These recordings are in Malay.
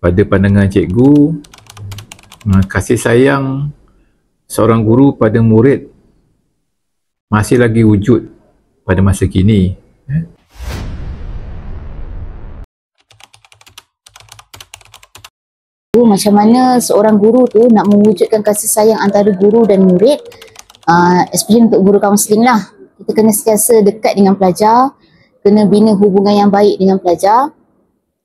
pada pandangan cikgu, kasih sayang seorang guru pada murid masih lagi wujud pada masa kini. Macam mana seorang guru tu nak mewujudkan kasih sayang antara guru dan murid, especially untuk guru kaunseling lah. Kita kena sentiasa dekat dengan pelajar, kena bina hubungan yang baik dengan pelajar.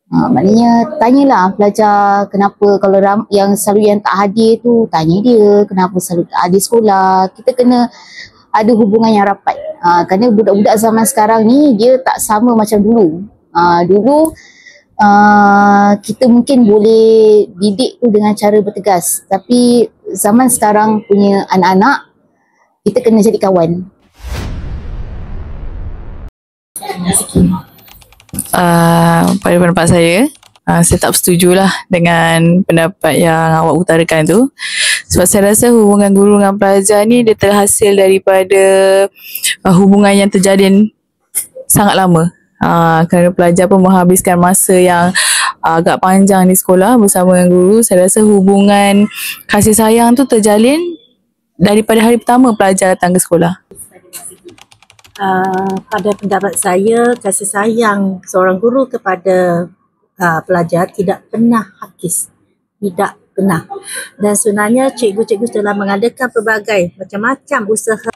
Maknanya tanyalah pelajar kenapa kalau yang selalu yang tak hadir tu, tanya dia kenapa selalu tak hadir sekolah. Kita kena ada hubungan yang rapat. Kerana budak-budak zaman sekarang ni dia tak sama macam dulu. Dulu kita mungkin boleh didik tu dengan cara bertegas, tapi zaman sekarang punya anak-anak kita kena jadi kawan. Pada pendapat saya tak bersetujulah dengan pendapat yang awak utarakan tu. Sebab saya rasa hubungan guru dengan pelajar ni dia terhasil daripada hubungan yang terjalin sangat lama. Kerana pelajar pun menghabiskan masa yang agak panjang di sekolah bersama dengan guru. Saya rasa hubungan kasih sayang tu terjalin daripada hari pertama pelajar datang ke sekolah. Pada pendapat saya, kasih sayang seorang guru kepada pelajar tidak pernah hakis. Tidak pernah. Dan sebenarnya cikgu-cikgu telah mengadakan pelbagai macam-macam usaha.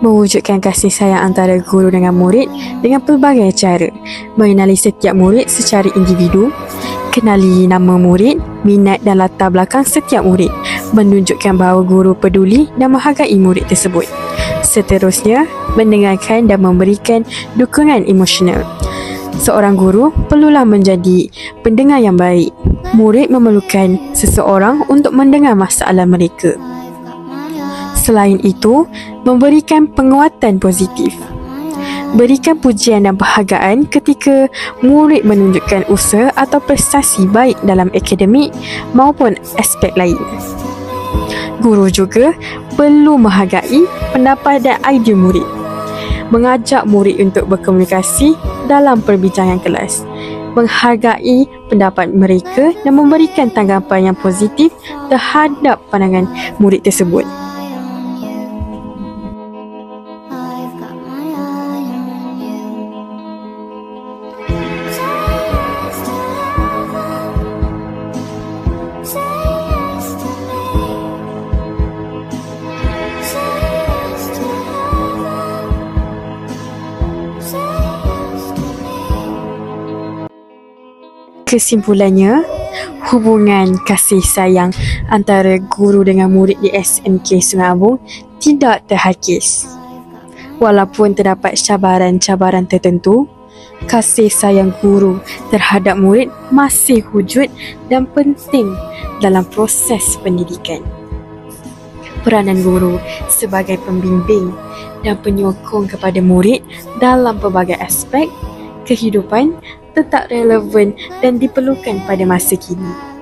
Mewujudkan kasih sayang antara guru dengan murid dengan pelbagai cara. Mengenali setiap murid secara individu, kenali nama murid, minat dan latar belakang setiap murid, menunjukkan bahawa guru peduli dan menghargai murid tersebut. Seterusnya, mendengarkan dan memberikan dukungan emosional. Seorang guru perlulah menjadi pendengar yang baik. Murid memerlukan seseorang untuk mendengar masalah mereka. Selain itu, memberikan penguatan positif. Berikan pujian dan penghargaan ketika murid menunjukkan usaha atau prestasi baik dalam akademik maupun aspek lain. Guru juga perlu menghargai pendapat dan idea murid. Mengajak murid untuk berkomunikasi dalam perbincangan kelas. Menghargai pendapat mereka dan memberikan tanggapan yang positif terhadap pandangan murid tersebut. Kesimpulannya, hubungan kasih sayang antara guru dengan murid di SMK Sungai Abung tidak terhakis. Walaupun terdapat cabaran-cabaran tertentu, kasih sayang guru terhadap murid masih wujud dan penting dalam proses pendidikan. Peranan guru sebagai pembimbing dan penyokong kepada murid dalam pelbagai aspek kehidupan tetap relevan dan diperlukan pada masa kini.